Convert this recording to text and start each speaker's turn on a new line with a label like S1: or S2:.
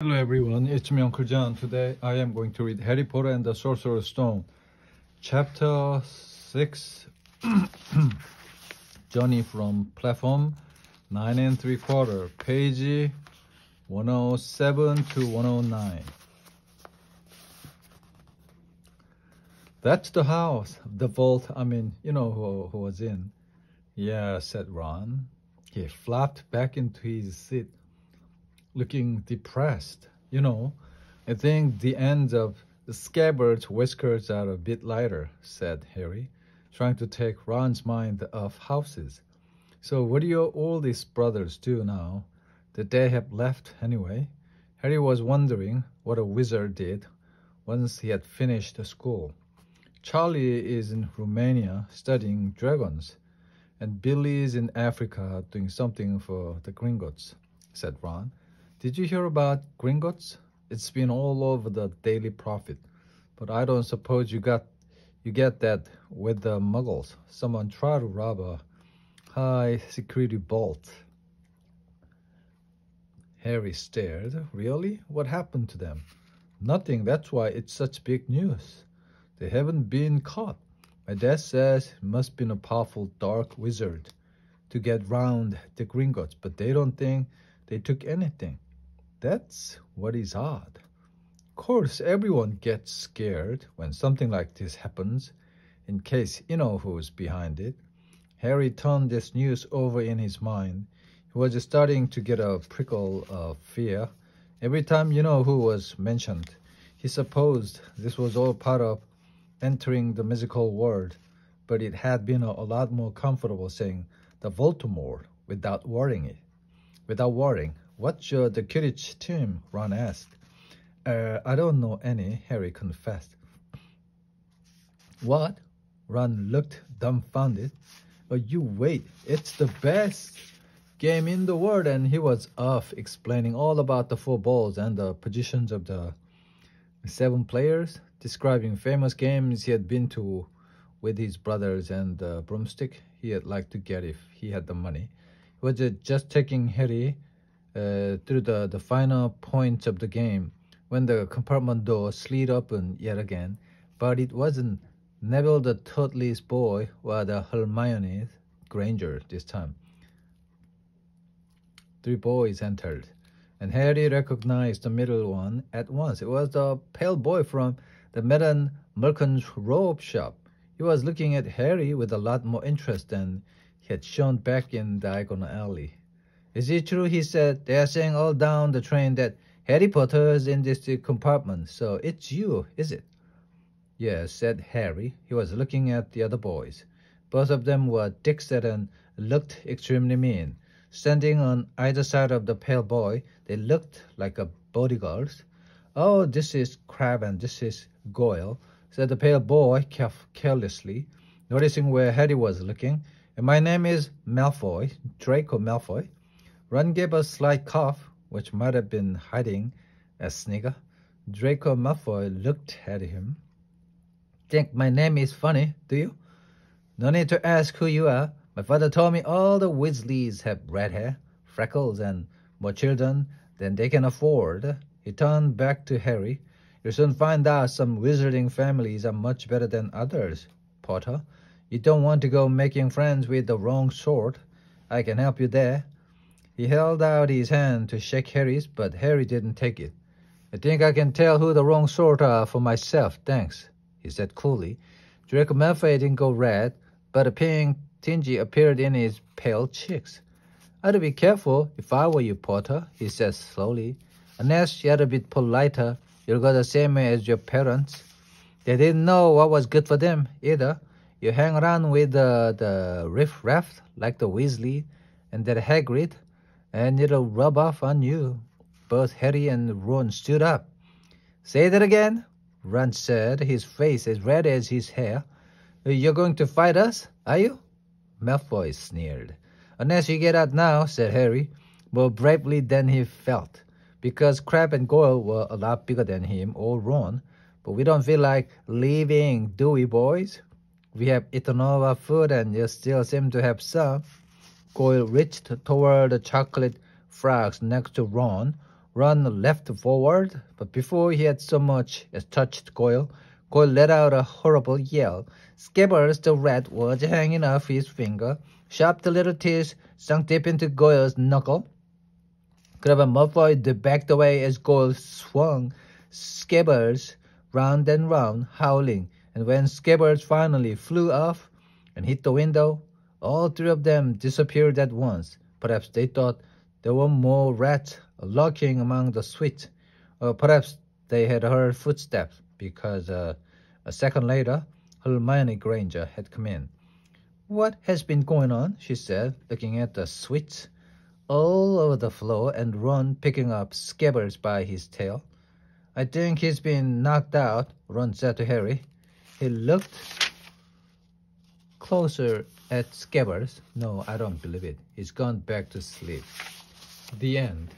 S1: Hello everyone, it's me Uncle John. Today I am going to read Harry Potter and the Sorcerer's Stone, Chapter 6, Journey from Platform 9 and 3/4, page 107 to 109. That's the house, the vault, you know who was in. Yeah, said Ron. He flopped back into his seat, looking depressed. I think the ends of the scabbard's whiskers are a bit lighter, said Harry, trying to take Ron's mind off houses. So what do your oldest brothers do now that they have left anyway? Harry was wondering what a wizard did once he had finished school. Charlie is in Romania studying dragons, and Billy is in Africa doing something for the Gringotts, said Ron. Did you hear about Gringotts? It's been all over the Daily Prophet, but I don't suppose you get that with the Muggles. Someone tried to rob a high security vault. Harry stared. Really? What happened to them? Nothing. That's why it's such big news. They haven't been caught. My dad says it must have been a powerful dark wizard to get round the Gringotts, but they don't think they took anything. That's what is odd. Of course, everyone gets scared when something like this happens, in case you know who's behind it. Harry turned this news over in his mind. He was starting to get a prickle of fear. Every time you know who was mentioned, he supposed this was all part of entering the musical world, but it had been a lot more comfortable saying the Voldemort without worrying. What's the Quidditch team? Ron asked. I don't know any, Harry confessed. What? Ron looked dumbfounded. Oh, you wait, it's the best game in the world, and he was off explaining all about the 4 balls and the positions of the 7 players, describing famous games he had been to with his brothers and the broomstick he had liked to get if he had the money. He was just taking Harry through the final points of the game when the compartment door slid open yet again, but it wasn't Neville the Toadley's boy or the Hermione Granger this time. 3 boys entered, and Harry recognized the middle one at once. It was the pale boy from the Madame Mercan's robe shop. He was looking at Harry with a lot more interest than he had shown back in Diagon Alley. Is it true, he said, they are saying all down the train that Harry Potter is in this compartment, so it's you, is it? Yes, said Harry. He was looking at the other boys. Both of them were thick-set and looked extremely mean. Standing on either side of the pale boy, they looked like bodyguards. Oh, this is Crabbe and this is Goyle, said the pale boy carelessly, noticing where Harry was looking. And my name is Malfoy, Draco Malfoy. Ron gave a slight cough, which might have been hiding a snigger. Draco Malfoy looked at him. Think my name is funny, do you? No need to ask who you are. My father told me all the Weasleys have red hair, freckles, and more children than they can afford. He turned back to Harry. You'll soon find out some wizarding families are much better than others, Potter. You don't want to go making friends with the wrong sort. I can help you there. He held out his hand to shake Harry's, but Harry didn't take it. I think I can tell who the wrong sort are for myself, thanks, he said coolly. Draco Malfoy didn't go red, but a pink tinge appeared in his pale cheeks. I'd be careful if I were you, Potter, he said slowly. Unless you're a bit politer, you'll go the same way as your parents. They didn't know what was good for them, either. You hang around with the riff-raff like the Weasley and that Hagrid, and it'll rub off on you. Both Harry and Ron stood up. Say that again, Ron said, his face as red as his hair. You're going to fight us, are you? Malfoy sneered. Unless you get out now, said Harry, more bravely than he felt, because Crabbe and Goyle were a lot bigger than him or Ron. But we don't feel like leaving, do we, boys? We have eaten all our food and you still seem to have some. Goyle reached toward the chocolate frogs next to Ron. Ron leapt forward, but before he had so much as touched Goyle, Goyle let out a horrible yell. Scabbers the rat was hanging off his finger. Sharp the little teeth sunk deep into Goyle's knuckle. Grabber Malfoy backed away as Goyle swung Scabbers round and round, howling, and when Scabbers finally flew off and hit the window, all three of them disappeared at once. Perhaps they thought there were more rats lurking among the suite, or perhaps they had heard footsteps, because a second later, Hermione Granger had come in. "What has been going on?" she said, looking at the suite all over the floor and Ron picking up Scabbers by his tail. "I think he's been knocked out," Ron said to Harry. He looked closer at Scabbers. "No, I don't believe it. He's gone back to sleep." The end.